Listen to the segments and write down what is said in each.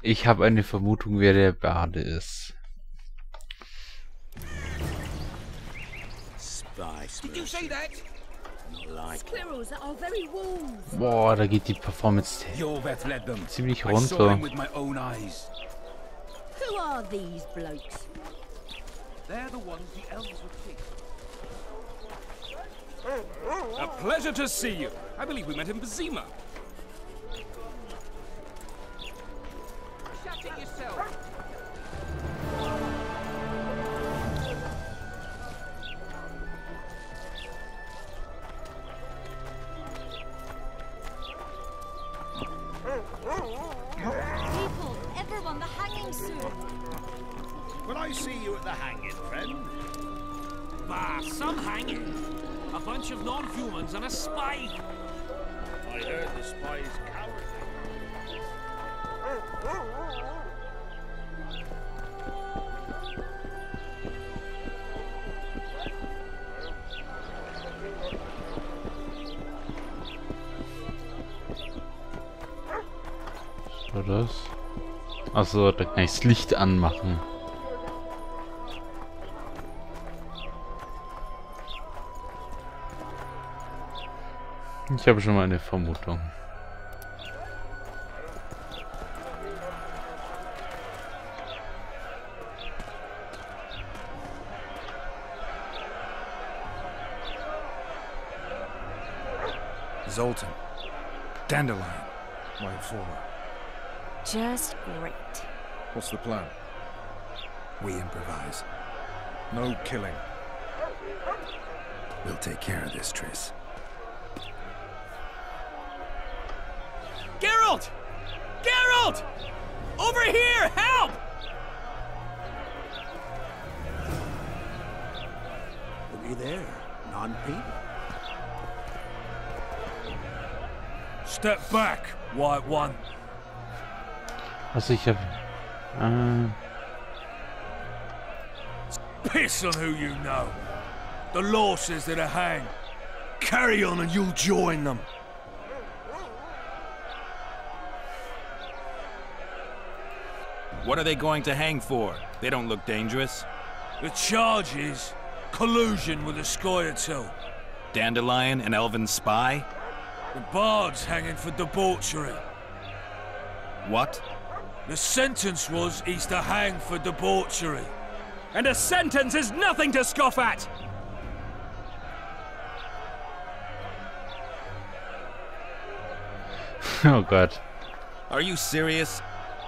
Ich habe eine Vermutung, wer der Barde ist. Boah, da geht die Performance ziemlich runter. Who are these blokes? They're the ones the elves would keep. A pleasure to see you. I believe we met in Bazima. Shut it yourself. People, everyone, the hanging soon. Will I see you at the hanging, friend? Bah, some hanging. A bunch of non-humans and a spy. I heard the spy is cowardly. Was war das? Achso, da kann ich das Licht anmachen. Ich habe schon mal eine Vermutung. Zoltan. Dandelion. My informer. Just great. What's the plan? We improvise. No killing. We'll take care of this, Triss. Geralt! Geralt! Over here! Help! Looky there, non-people. Step back, White One. Also ich habe... Piss on who you know. The law says they're to hang. Carry on and you'll join them. What are they going to hang for? They don't look dangerous. The charge is collusion with the Scoia'tael. Dandelion, an elven spy? The Barde's hanging for debauchery. What? The sentence was he's to hang for debauchery. And a sentence is nothing to scoff at! Oh God. Are you serious?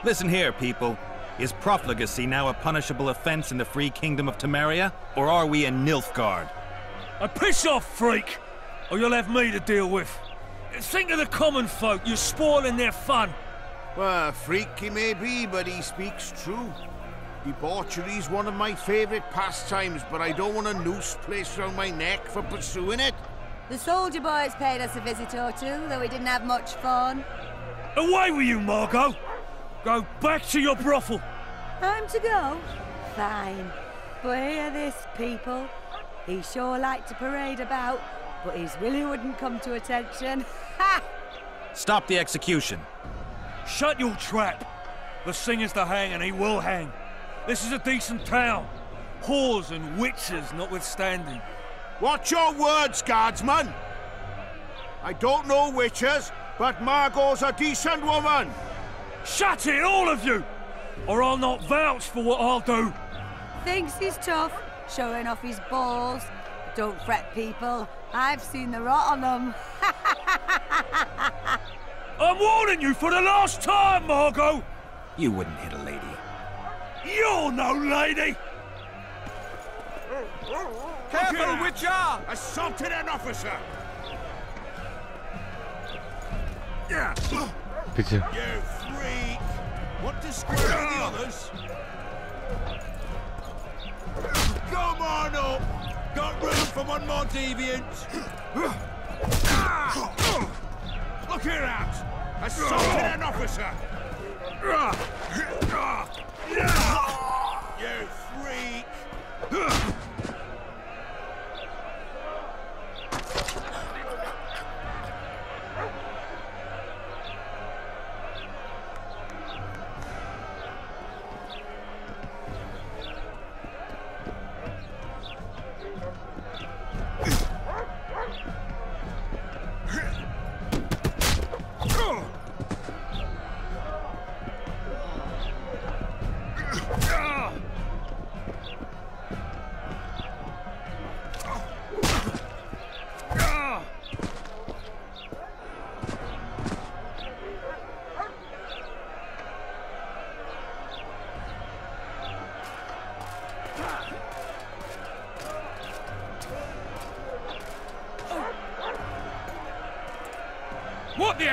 Listen here, people. Is profligacy now a punishable offense in the free kingdom of Temeria? Or are we in Nilfgaard? Piss off, freak! Or you'll have me to deal with. Think of the common folk, you're spoiling their fun. Well, freak he may be, but he speaks true. Debauchery's one of my favourite pastimes, but I don't want a noose placed around my neck for pursuing it. The soldier boys paid us a visit or two, though we didn't have much fun. Away with you, Margot! Go back to your brothel! Time to go? Fine. But hear this, people. He sure liked to parade about, but his Willie wouldn't come to attention. Ha! Stop the execution. Shut your trap! The singer's to hang and he will hang. This is a decent town. Whores and witches notwithstanding. Watch your words, guardsman! I don't know witches, but Margot's a decent woman! Shut it, all of you! Or I'll not vouch for what I'll do! Thinks he's tough, showing off his balls. Don't fret, people. I've seen the rot on them. I'm warning you for the last time, Margot! You wouldn't hit a lady. You're no lady! Careful, Witcher! Assaulted an officer! Yeah. Bitte. You freak! Want to square with the others? Come on up! Got room for one more deviant! Look here out! Assaulted an officer! You freak!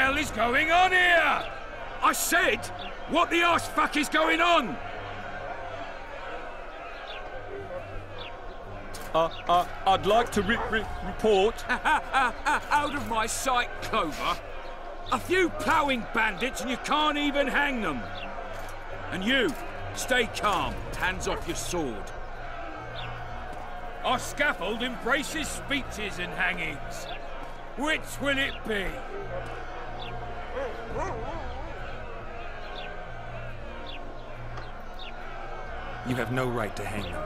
hell is going on here? I said, what the arse fuck is going on? I'd like to report... Out of my sight, Clover. A few ploughing bandits and you can't even hang them. And you, stay calm, hands off your sword. Our scaffold embraces speeches and hangings. Which will it be? You have no right to hang them.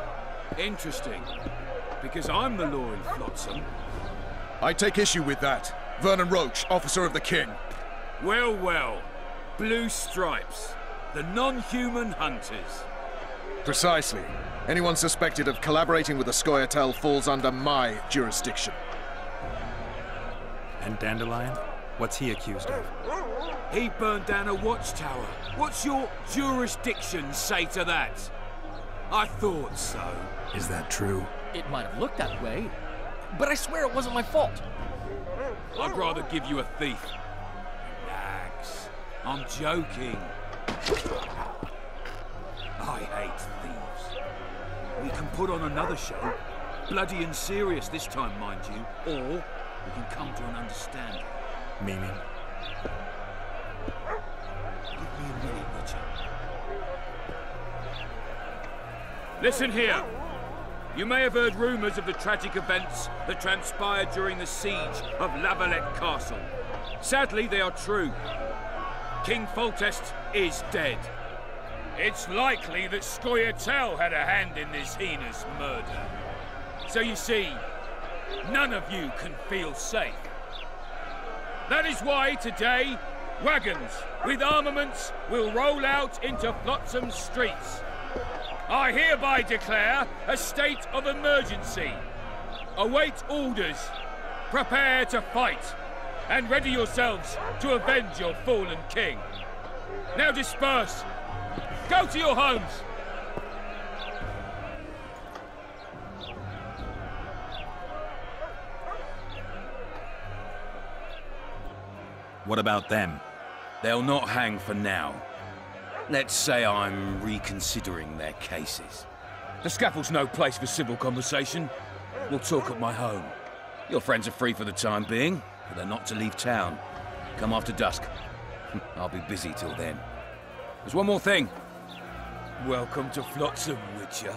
Interesting. Because I'm the law in Flotsam. I take issue with that. Vernon Roach, officer of the king. Well, well. Blue stripes. The non-human hunters. Precisely. Anyone suspected of collaborating with the Teil falls under my jurisdiction. And Dandelion? What's he accused of? He burned down a watchtower. What's your jurisdiction say to that? I thought so. Is that true? It might have looked that way, but I swear it wasn't my fault. I'd rather give you a thief. Relax. I'm joking. I hate thieves. We can put on another show. Bloody and serious this time, mind you. Or we can come to an understanding. Meaning? Give me a minute, Richard. Listen here. You may have heard rumours of the tragic events that transpired during the siege of La Valette Castle. Sadly, they are true. King Foltest is dead. It's likely that Teil had a hand in this heinous murder. So you see, none of you can feel safe. That is why today, wagons with armaments will roll out into Flotsam's streets. I hereby declare a state of emergency. Await orders. Prepare to fight. And ready yourselves to avenge your fallen king. Now disperse. Go to your homes. What about them? They'll not hang for now. Let's say I'm reconsidering their cases. The scaffold's no place for civil conversation. We'll talk at my home. Your friends are free for the time being, but they're not to leave town. Come after dusk. I'll be busy till then. There's one more thing. Welcome to Flotsam, Witcher.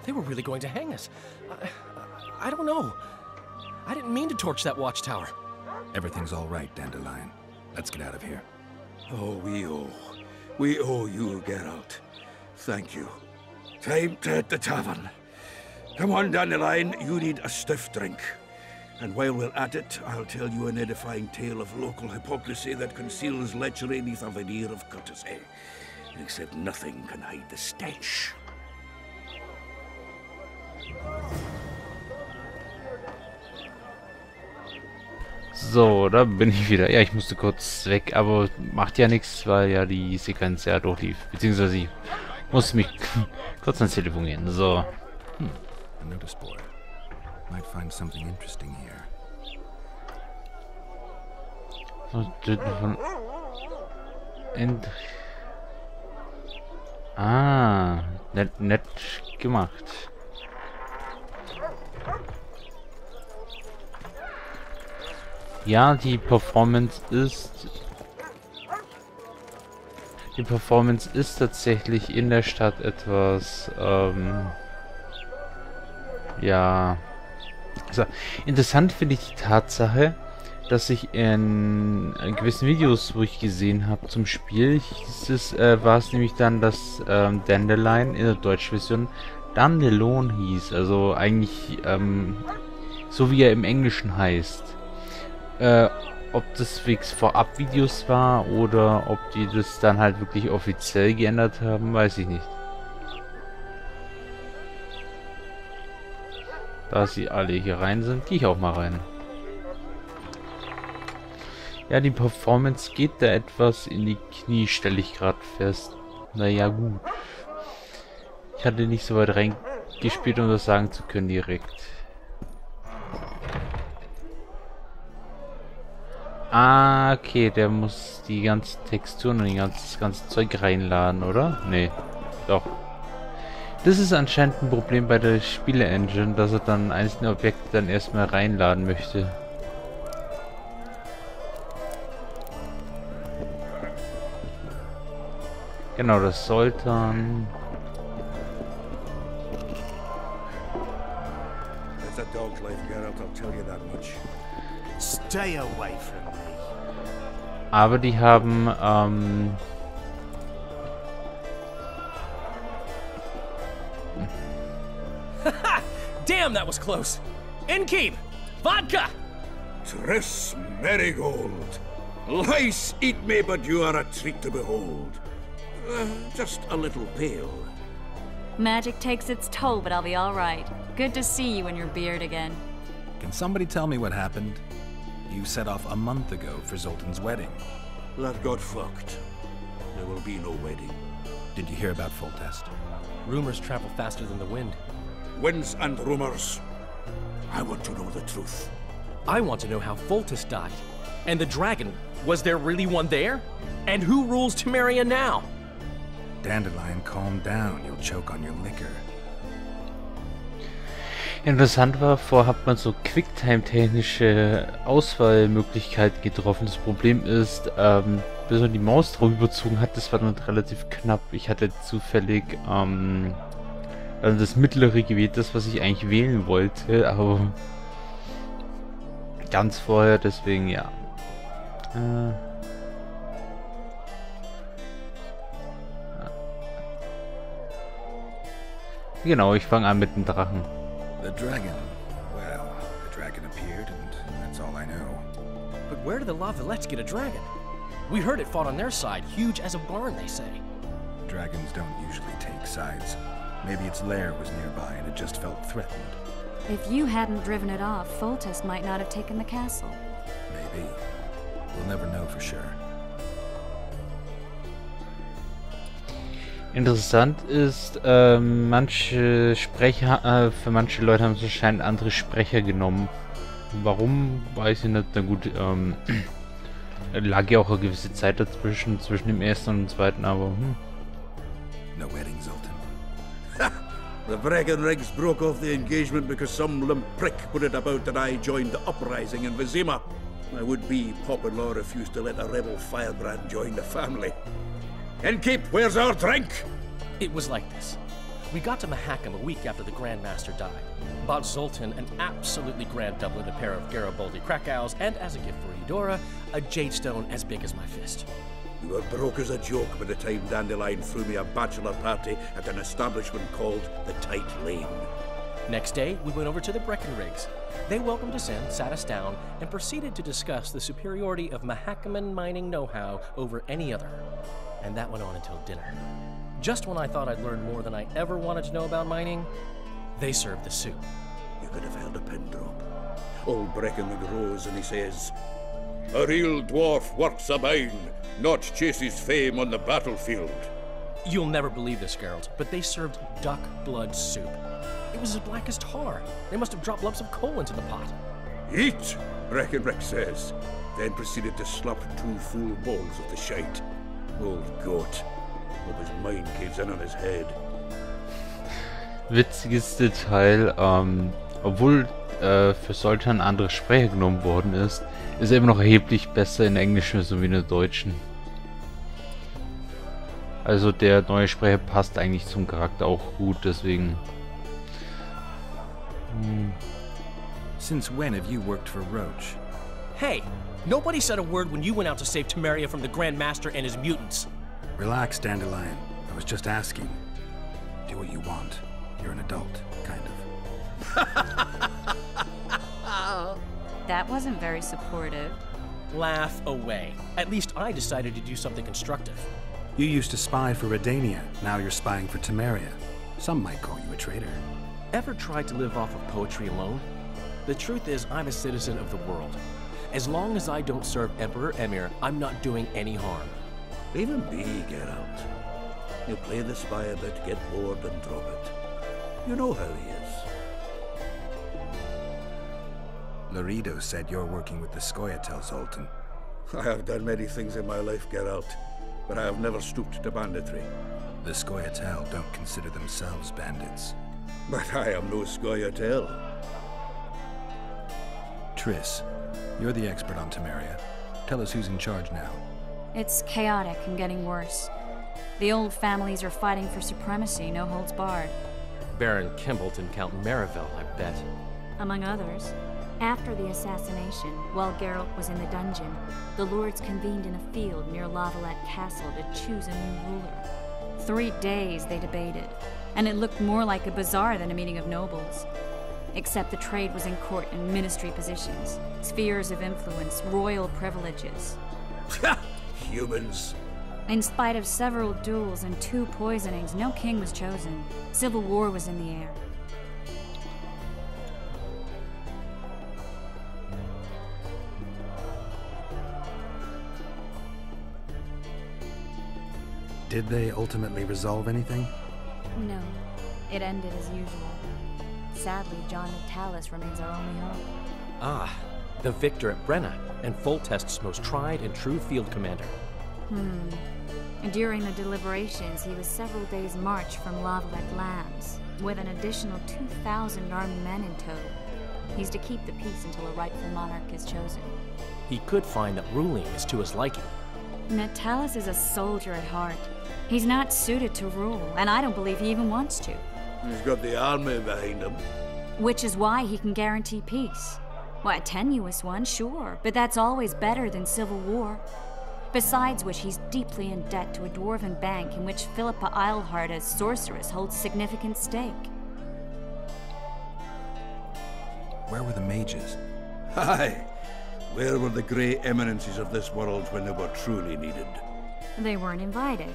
They were really going to hang us. I don't know. I didn't mean to torch that watchtower. Everything's all right, Dandelion. Let's get out of here. Oh, we owe you, Geralt. Thank you. Time to hit the tavern. Come on, Dandelion, you need a stiff drink. And while we're at it, I'll tell you an edifying tale of local hypocrisy that conceals lechery beneath a veneer of courtesy. Except nothing can hide the stench. So, da bin ich wieder. Ja, ich musste kurz weg, aber macht ja nichts, weil ja die Sequenz ja durchlief. Beziehungsweise ich musste mich kurz ans Telefon gehen. So. A notice board. Might find something interesting here. Nett gemacht. Ja, die Performance ist tatsächlich in der Stadt etwas, ja, also interessant finde ich die Tatsache, dass ich in gewissen Videos, wo ich gesehen habe zum Spiel, war es nämlich dann, dass Dandelion in der Deutschversion Dandelon hieß, also eigentlich so wie er im Englischen heißt. Ob das wegs Vorab-Videos war oder ob die das dann halt wirklich offiziell geändert haben, weiß ich nicht. Da sie alle hier rein sind, gehe ich auch mal rein. Ja, die Performance geht da etwas in die Knie, stelle ich gerade fest. Naja, gut. Ich hatte nicht so weit gespielt, um das sagen zu können direkt. Ah, okay, der muss die ganzen Texturen und das ganze Zeug reinladen, oder? Nee, doch. Das ist anscheinend ein Problem bei der Spiele-Engine, dass er dann einzelne Objekte dann erstmal reinladen möchte. Genau, das sollte dann... It's a dog's life, Geralt, I'll tell you that much. Stay away from me. Aber die haben, Damn, that was close. Innkeep! Vodka! Triss Marigold. Lice eat me, but you are a treat to behold. Just a little pale. Magic takes its toll, but I'll be all right. Good to see you in your beard again. Can somebody tell me what happened? You set off a month ago for Zoltan's wedding. That got fucked. There will be no wedding. Did you hear about Foltest? Rumors travel faster than the wind. Winds and rumors. I want to know the truth. I want to know how Foltest died. And the dragon, was there really one there? And who rules Temeria now? Dandelion, calm down. You'll choke on your liquor. Interessant war, vorher hat man so Quicktime-technische Auswahlmöglichkeiten getroffen. Das Problem ist, bis man die Maus drauf überzogen hat, das war dann relativ knapp. Ich hatte zufällig also das mittlere gewählt, das was ich eigentlich wählen wollte, aber ganz vorher, deswegen ja. Genau, ich fange an mit dem Drachen. The dragon. Well, the dragon appeared, and that's all I know. But where did the La Villettes get a dragon? We heard it fought on their side, huge as a barn, they say. Dragons don't usually take sides. Maybe its lair was nearby and it just felt threatened. If you hadn't driven it off, Foltest might not have taken the castle. Maybe. We'll never know for sure. Interessant ist, manche Sprecher, für manche Leute haben es wahrscheinlich andere Sprecher genommen. Warum, weiß ich nicht. Na gut, lag ja auch eine gewisse Zeit dazwischen, zwischen dem ersten und dem zweiten, aber No wedding, Zoltan. The Breckenrigs broke off the engagement because some limp prick put it about that I joined the uprising in Vizima. My would-be pop-in-law refused to let a rebel firebrand join the family. Innkeep, where's our drink? It was like this. We got to Mahakam a week after the Grand Master died. Bought Zoltan an absolutely grand doublet, a pair of Garibaldi Krakows, and as a gift for Eudora, a jade stone as big as my fist. We were broke as a joke by the time Dandelion threw me a bachelor party at an establishment called the Tight Lane. Next day, we went over to the Breckenrigs. They welcomed us in, sat us down, and proceeded to discuss the superiority of Mahakaman mining know-how over any other. And that went on until dinner. Just when I thought I'd learned more than I ever wanted to know about mining, they served the soup. You could have heard a pin drop. Old Breckenrig rose and he says, "A real dwarf works a mine, not chases fame on the battlefield." You'll never believe this, Geralt, but they served duck blood soup. It was as black as tar. They must have dropped lumps of coal into the pot. "Eat," Breckenrig says, then proceeded to slurp 2 full bowls of the shite. Old goat. Hope his mind caves in on his head. Witziges Detail, obwohl für Zoltan ein anderer Sprecher genommen worden ist, ist er immer noch erheblich besser in der englischen Version wie in der deutschen. Also der neue Sprecher passt eigentlich zum Charakter auch gut, deswegen. Since when have you worked for Roach? Hey, nobody said a word when you went out to save Temeria from the Grand Master and his mutants. Relax, Dandelion. I was just asking. Do what you want. You're an adult, kind of. That wasn't very supportive. Laugh away. At least I decided to do something constructive. You used to spy for Redania. Now you're spying for Temeria. Some might call you a traitor. Ever tried to live off of poetry alone? The truth is, I'm a citizen of the world. As long as I don't serve Emperor Emir, I'm not doing any harm. Leave him be, Geralt. You play the spy a bit, get bored and drop it. You know how he is. Laredo said you're working with the Scoia'tael, Zoltan. I have done many things in my life, Geralt, but I have never stooped to banditry. The Scoia'tael don't consider themselves bandits. But I am no Scoia'tael. Triss, you're the expert on Temeria. Tell us who's in charge now. It's chaotic and getting worse. The old families are fighting for supremacy, no holds barred. Baron Kimbalt and Count Marivel, I bet. Among others. After the assassination, while Geralt was in the dungeon, the lords convened in a field near Lavalette Castle to choose a new ruler. 3 days they debated, and it looked more like a bazaar than a meeting of nobles. Except the trade was in court and ministry positions, spheres of influence, royal privileges. Humans. In spite of several duels and 2 poisonings, no king was chosen. Civil war was in the air. Did they ultimately resolve anything? No. It ended as usual. Sadly, John Natalis remains our only hope. Ah, the victor at Brenna, and Foltest's most tried and true field commander. During the deliberations, he was several days' march from Lavalette lands, with an additional 2,000 armed men in tow. He's to keep the peace until a rightful monarch is chosen. He could find that ruling is to his liking. Natalis is a soldier at heart. He's not suited to rule, and I don't believe he even wants to. He's got the army behind him. Which is why he can guarantee peace. Well, a tenuous one, sure, but that's always better than civil war. Besides which, he's deeply in debt to a dwarven bank in which Philippa Eilhart, as sorceress, holds significant stake. Where were the mages? Aye. Where were the grey eminences of this world when they were truly needed? They weren't invited.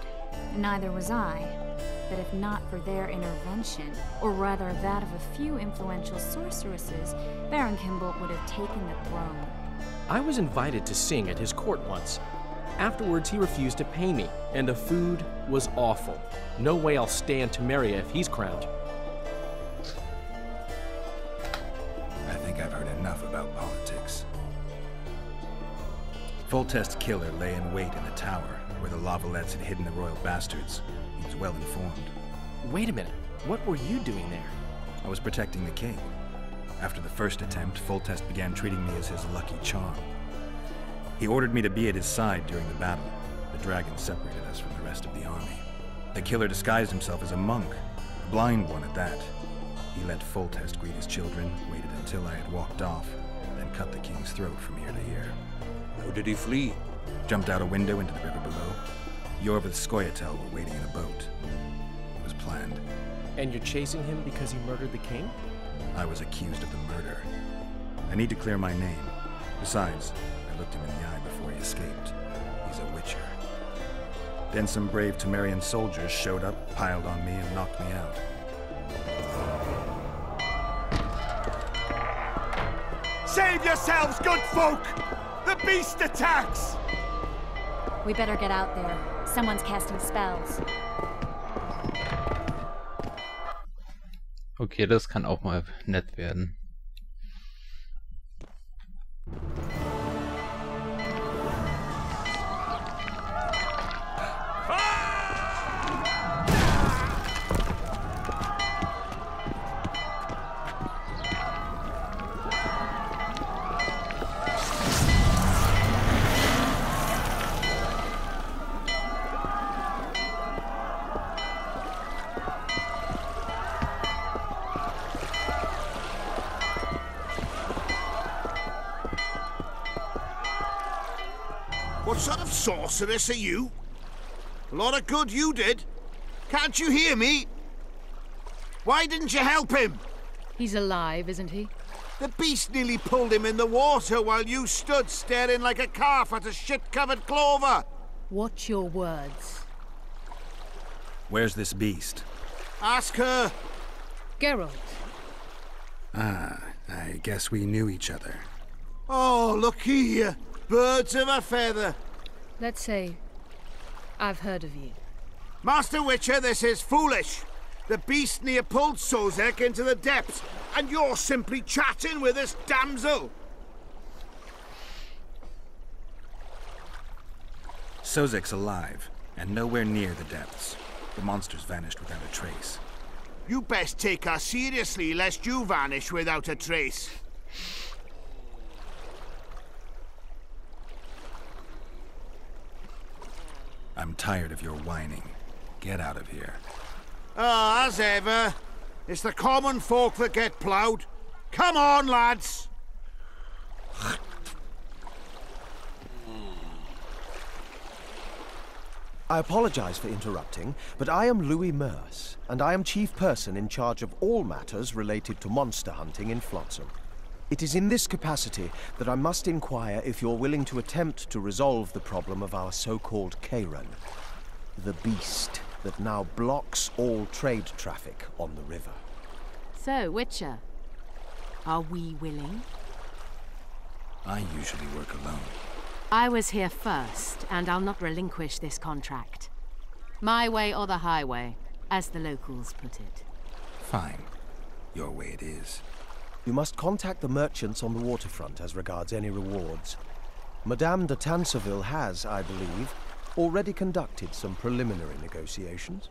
Neither was I. But if not for their intervention, or rather that of a few influential sorceresses, Baron Kimbalt would have taken the throne. I was invited to sing at his court once. Afterwards, he refused to pay me, and the food was awful. No way I'll stay in Temeria if he's crowned. I think I've heard enough about politics. Foltest's killer lay in wait in the tower, where the Lavalettes had hidden the royal bastards. He was well informed. Wait a minute. What were you doing there? I was protecting the king. After the first attempt, Foltest began treating me as his lucky charm. He ordered me to be at his side during the battle. The dragon separated us from the rest of the army. The killer disguised himself as a monk, a blind one at that. He let Foltest greet his children, waited until I had walked off, then cut the king's throat from ear to ear. How did he flee? Jumped out a window into the river below. Yorvith's Scoia'tael were waiting in a boat. It was planned. And you're chasing him because he murdered the king? I was accused of the murder. I need to clear my name. Besides, I looked him in the eye before he escaped. He's a witcher. Then some brave Temerian soldiers showed up, piled on me, and knocked me out. Save yourselves, good folk! The beast attacks! We better get out there. Someone's casting spells. Okay, das kann auch mal nett werden. What sort of sorceress are you? A lot of good you did. Can't you hear me? Why didn't you help him? He's alive, isn't he? The beast nearly pulled him in the water while you stood staring like a calf at a shit-covered clover. Watch your words. Where's this beast? Ask her. Geralt. Ah, I guess we knew each other. Oh, look here. Birds of a feather. Let's say I've heard of you. Master Witcher, this is foolish. The beast near pulled Sozek into the depths, and you're simply chatting with this damsel. Sozek's alive, and nowhere near the depths. The monster's vanished without a trace. You best take her seriously, lest you vanish without a trace. I'm tired of your whining. Get out of here. Ah, as ever. It's the common folk that get ploughed. Come on, lads! I apologize for interrupting, but I am Louis Merce, and I am chief person in charge of all matters related to monster hunting in Flotsam. It is in this capacity that I must inquire if you're willing to attempt to resolve the problem of our so-called Karen, the beast that now blocks all trade traffic on the river. So, Witcher, are we willing? I usually work alone. I was here first, and I'll not relinquish this contract. My way or the highway, as the locals put it. Fine. Your way it is. You must contact the merchants on the waterfront as regards any rewards. Madame de Tanseville has, I believe, already conducted some preliminary negotiations.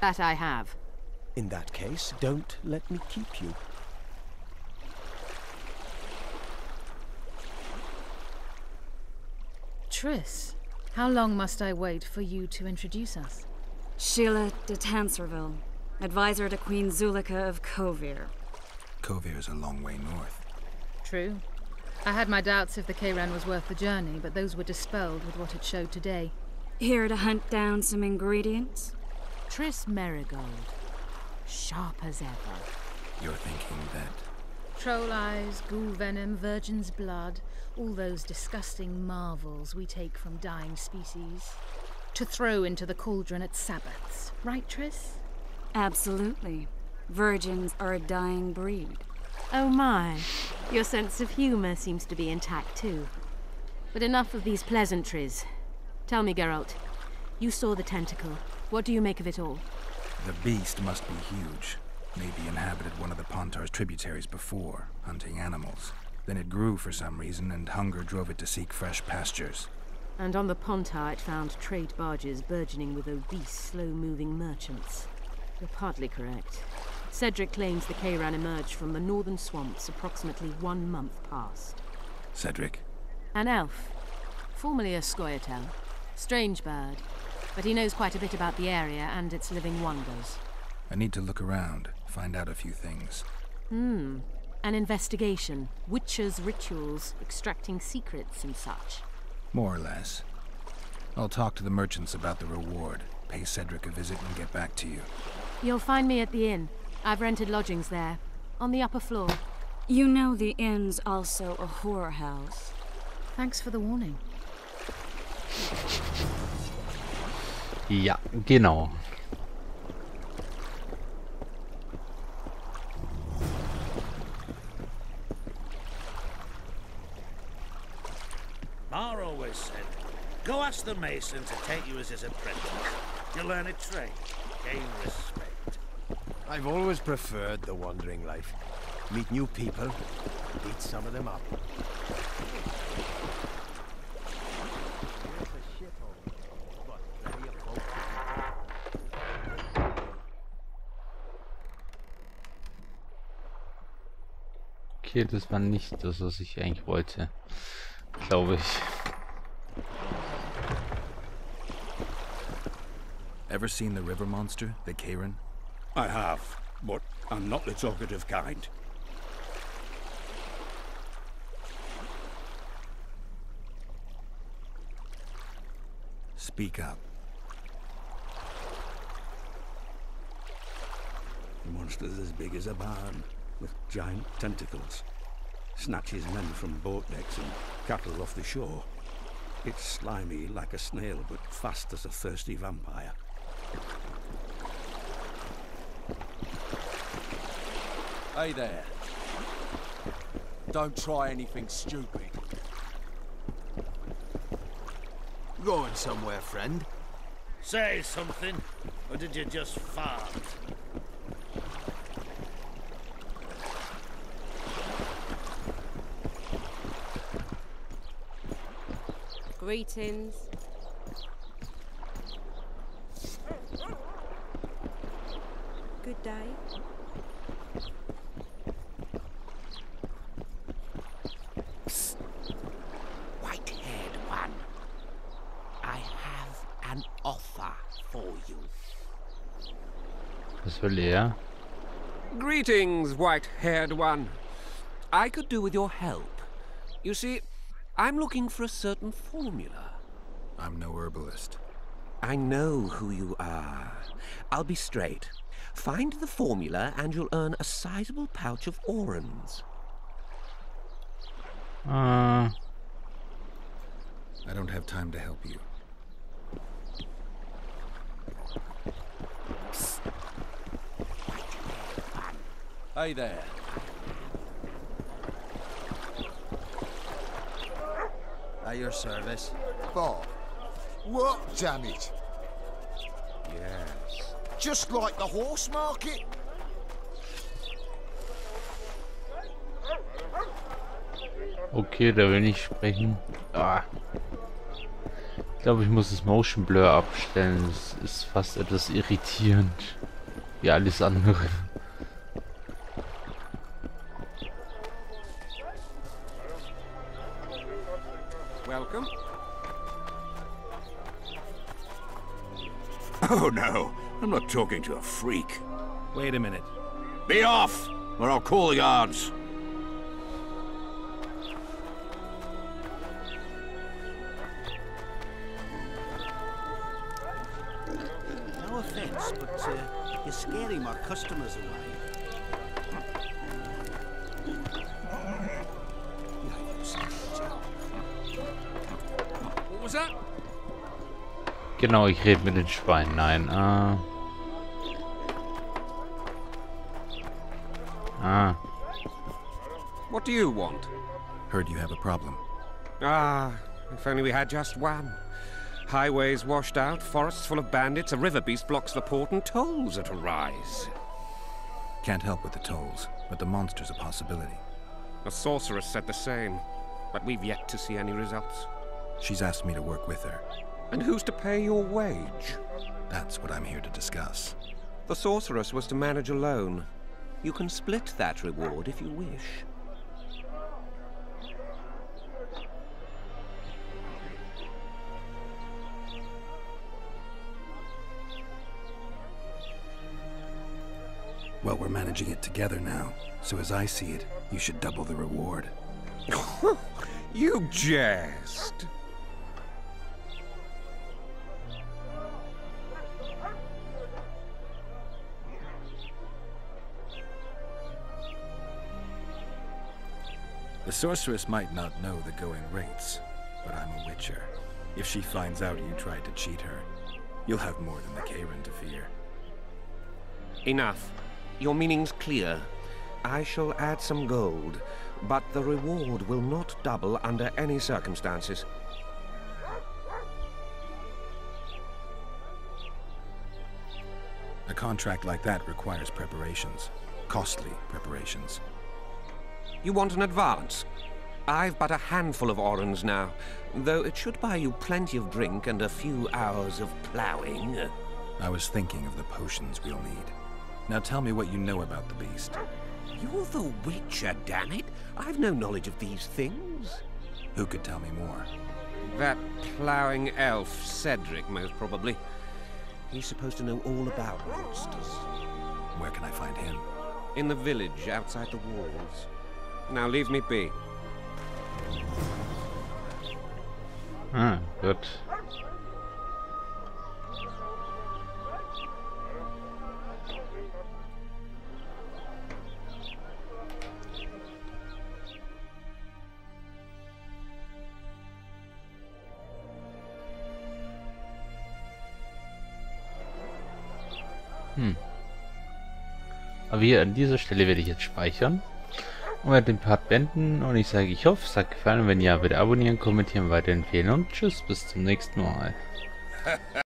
That I have. In that case, don't let me keep you. Triss, how long must I wait for you to introduce us? Sheila de Tanserville, advisor to Queen Zulika of Kovir. Kovir's a long way north. True. I had my doubts if the Kayran was worth the journey, but those were dispelled with what it showed today. Here to hunt down some ingredients? Triss Merigold. Sharp as ever. You're thinking that... Troll eyes, ghoul venom, virgin's blood, all those disgusting marvels we take from dying species. To throw into the cauldron at Sabbaths. Right, Triss? Absolutely. Virgins are a dying breed. Oh my. Your sense of humor seems to be intact too. But enough of these pleasantries. Tell me, Geralt. You saw the tentacle. What do you make of it all? The beast must be huge. Maybe inhabited one of the Pontar's tributaries before, hunting animals. Then it grew for some reason, and hunger drove it to seek fresh pastures. And on the Pontar it found trade barges burgeoning with obese, slow-moving merchants. You're partly correct. Cedric claims the Kayran emerged from the northern swamps approximately 1 month past. Cedric? An elf. Formerly a Scoia'tael. Strange bird. But he knows quite a bit about the area and its living wonders. I need to look around, find out a few things. An investigation. Witcher's rituals, extracting secrets and such. More or less. I'll talk to the merchants about the reward, pay Cedric a visit and get back to you. You'll find me at the inn. I've rented lodgings there, on the upper floor. You know the inn's also a whorehouse. Thanks for the warning. Ja, genau. Ma always said, go ask the mason to take you as his apprentice. You'll learn a trade, gain respect. I've always preferred the wandering life. Meet new people, beat some of them up. Okay, das war nicht das, was ich eigentlich wollte. Glaube ich. Ever seen the river monster, the Kayran? I have, but I'm not the talkative kind. Speak up. The monster's as big as a barn, with giant tentacles. Snatches men from boat decks and cattle off the shore. It's slimy like a snail, but fast as a thirsty vampire. Hey there. Don't try anything stupid. Going somewhere, friend? Say something, or did you just fart? Greetings. Good day. Psst. White-haired one. I have an offer for you. Was will er? Greetings, white-haired one. I could do with your help. You see, I'm looking for a certain formula. I'm no herbalist. I know who you are. I'll be straight. Find the formula and you'll earn a sizable pouch of orans. I don't have time to help you. Hey there. At your service. Bob. What, damn it? Yes. Just like the horse market? Okay, da will ich sprechen. Ah. Ich glaube, ich muss das Motion Blur abstellen. Das ist fast etwas irritierend. Wie alles andere. Welcome. Oh no, I'm not talking to a freak. Wait a minute. Be off, or I'll call the guards. No offense, but you're scaring my customers away. What was that? Genau, ich rede mit den Schweinen. Nein, What do you want? Heard you have a problem. Ah, if only we had just one. Highways washed out, forests full of bandits, a river beast blocks the port, and tolls at a rise. Can't help with the tolls, but the monster's a possibility. A sorceress said the same, but we've yet to see any results. She's asked me to work with her. And who's to pay your wage? That's what I'm here to discuss. The sorceress was to manage alone. You can split that reward if you wish. Well, we're managing it together now, so as I see it, you should double the reward. You jest! The sorceress might not know the going rates, but I'm a witcher. If she finds out you tried to cheat her, you'll have more than the Karen to fear. Enough. Your meaning's clear. I shall add some gold, but the reward will not double under any circumstances. A contract like that requires preparations. Costly preparations. You want an advance? I've but a handful of orans now, though it should buy you plenty of drink and a few hours of ploughing. I was thinking of the potions we'll need. Now tell me what you know about the beast. You're the Witcher, damn it! I've no knowledge of these things. Who could tell me more? That ploughing elf, Cedric, most probably. He's supposed to know all about monsters. Where can I find him? In the village, outside the walls. Now leave me be. Ah, gut. Aber hier an dieser Stelle werde ich jetzt speichern und werde den Part beenden und ich sage, ich hoffe, es hat gefallen und wenn ja, bitte abonnieren, kommentieren, weiterempfehlen und tschüss, bis zum nächsten Mal.